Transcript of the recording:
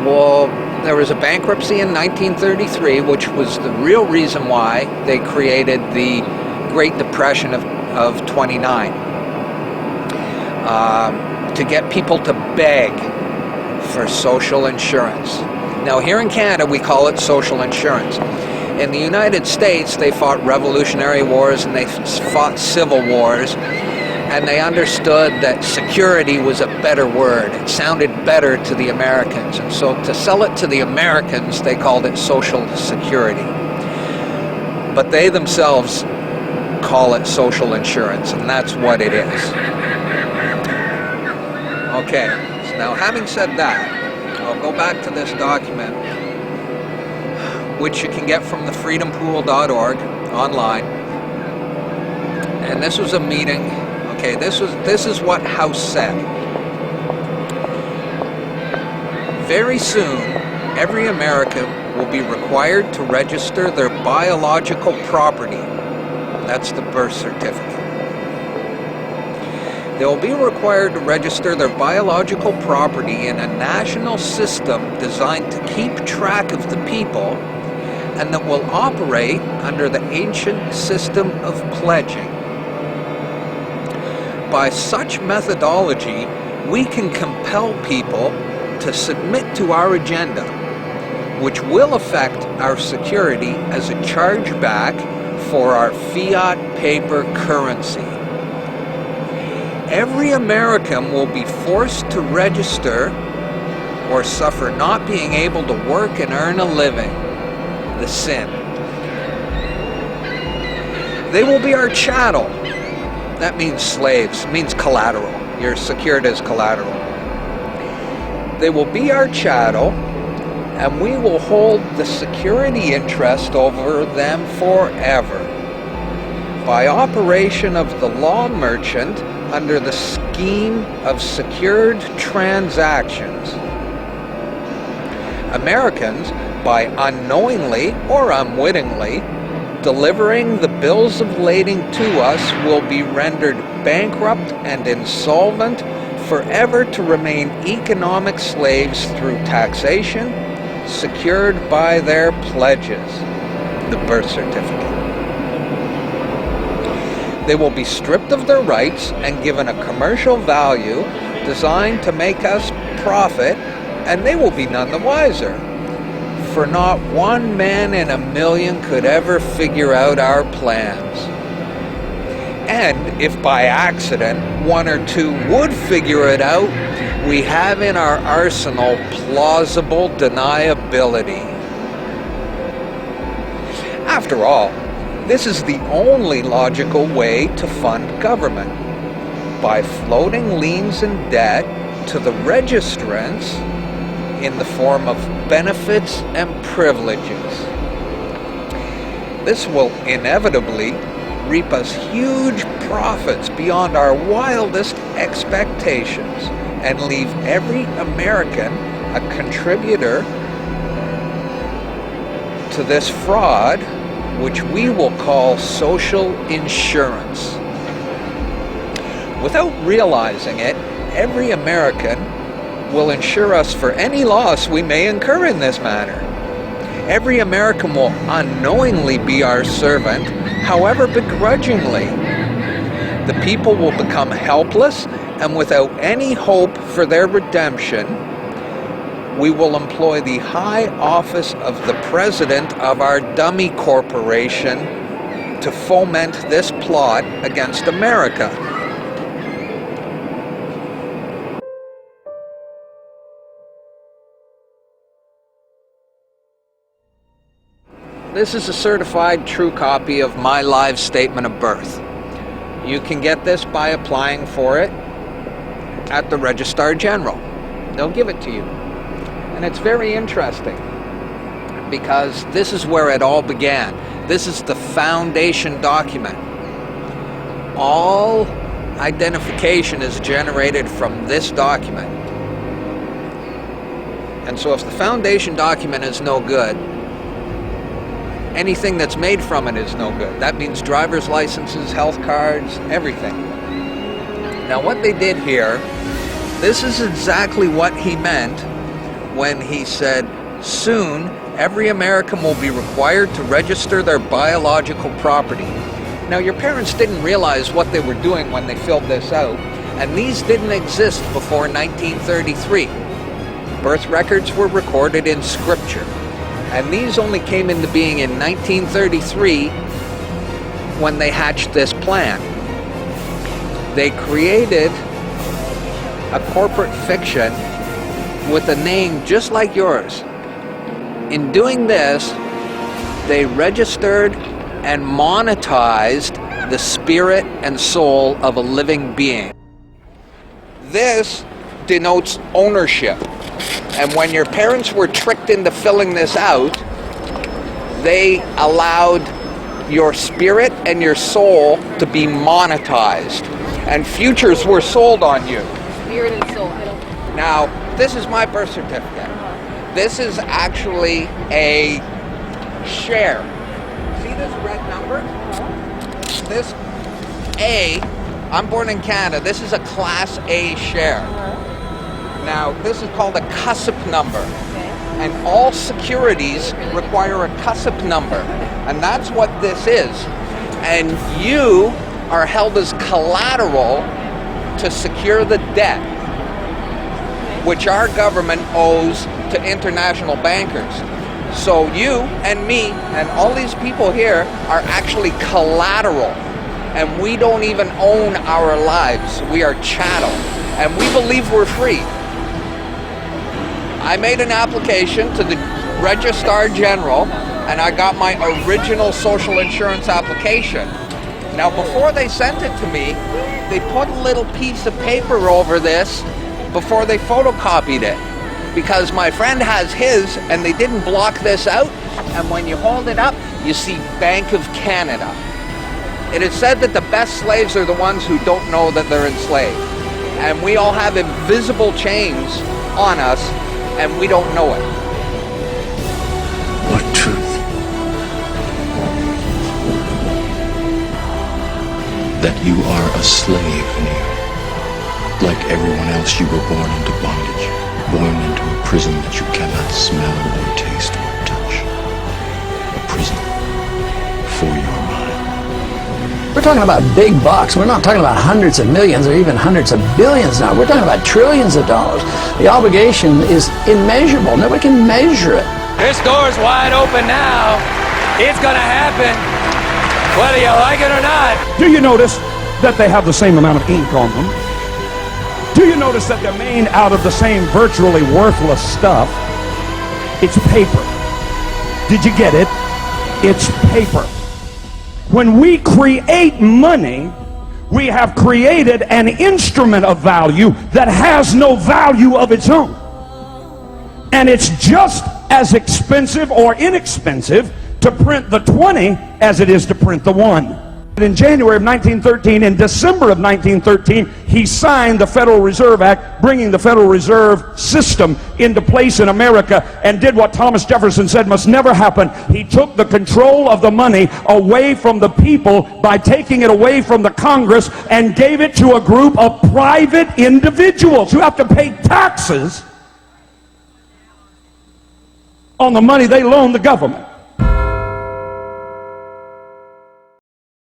Well, there was a bankruptcy in 1933, which was the real reason why they created the Great Depression of 29. To get people to beg for social insurance. Now, here in Canada, we call it social insurance. In the United States, they fought revolutionary wars and they fought civil wars, and they understood that security was a better word. It sounded better to the Americans, and so to sell it to the Americans, they called it social security. But they themselves call it social insurance, and that's what it is. Okay, so now having said that, I'll go back to this document, which you can get from the freedompool.org online. And this was a meeting. Okay, this is what House said. Very soon, every American will be required to register their biological property. That's the birth certificate. They will be required to register their biological property in a national system designed to keep track of the people, and that will operate under the ancient system of pledging. By such methodology, we can compel people to submit to our agenda, which will affect our security as a chargeback for our fiat paper currency. Every American will be forced to register or suffer not being able to work and earn a living. The sin. They will be our chattel. That means slaves, means collateral. You're secured as collateral. They will be our chattel, and we will hold the security interest over them forever. By operation of the law merchant under the scheme of secured transactions. Americans, by unknowingly or unwittingly delivering the bills of lading to us, will be rendered bankrupt and insolvent, forever to remain economic slaves through taxation, secured by their pledges, the birth certificate. They will be stripped of their rights and given a commercial value designed to make us profit, and they will be none the wiser. For not one man in a million could ever figure out our plans. And if by accident one or two would figure it out, we have in our arsenal plausible deniability. After all, this is the only logical way to fund government, by floating liens and debt to the registrants in the form of benefits and privileges. This will inevitably reap us huge profits beyond our wildest expectations and leave every American a contributor to this fraud, which we will call social insurance. Without realizing it, every American will insure us for any loss we may incur in this manner. Every American will unknowingly be our servant, however begrudgingly. The people will become helpless, and without any hope for their redemption, we will employ the high office of the president of our dummy corporation to foment this plot against America. This is a certified true copy of my live statement of birth. You can get this by applying for it at the Registrar General. They'll give it to you. And it's very interesting because this is where it all began. This is the foundation document. All identification is generated from this document. And so if the foundation document is no good, anything that's made from it is no good. That means driver's licenses, health cards, everything. Now what they did here, this is exactly what he meant when he said, "Soon, every American will be required to register their biological property." Now, your parents didn't realize what they were doing when they filled this out, and these didn't exist before 1933. Birth records were recorded in scripture, and these only came into being in 1933 when they hatched this plan. They created a corporate fiction with a name just like yours. In doing this, they registered and monetized the spirit and soul of a living being. This denotes ownership. And when your parents were tricked into filling this out, they allowed your spirit and your soul to be monetized. And futures were sold on you. Spirit and soul. Now, this is my birth certificate. This is actually a share. See this red number? This A, I'm born in Canada, this is a Class A share. Now, this is called a CUSP number. And all securities require a CUSP number. And that's what this is. And you are held as collateral to secure the debt which our government owes to international bankers. So you and me and all these people here are actually collateral, and we don't even own our lives. We are chattel, and we believe we're free. I made an application to the Registrar General, and I got my original social insurance application. Now, before they sent it to me, they put a little piece of paper over this before they photocopied it, because my friend has his and they didn't block this out, and when you hold it up you see Bank of Canada. It is said that the best slaves are the ones who don't know that they're enslaved, and we all have invisible chains on us and we don't know it. What truth? That you are a slave, Neil. Like everyone else, you were born into bondage, born into a prison that you cannot smell or taste or touch. A prison for your mind. We're talking about big bucks. We're not talking about hundreds of millions or even hundreds of billions now. We're talking about trillions of dollars. The obligation is immeasurable. Nobody can measure it. This door's wide open now. It's gonna happen, whether you like it or not. Do you notice that they have the same amount of ink on them? Do you notice that they're made out of the same virtually worthless stuff? It's paper. Did you get it? It's paper. When we create money, we have created an instrument of value that has no value of its own. And it's just as expensive or inexpensive to print the 20 as it is to print the 1. In January of 1913, in December of 1913, he signed the Federal Reserve Act, bringing the Federal Reserve System into place in America, and did what Thomas Jefferson said must never happen. He took the control of the money away from the people by taking it away from the Congress and gave it to a group of private individuals who have to pay taxes on the money they loan the government.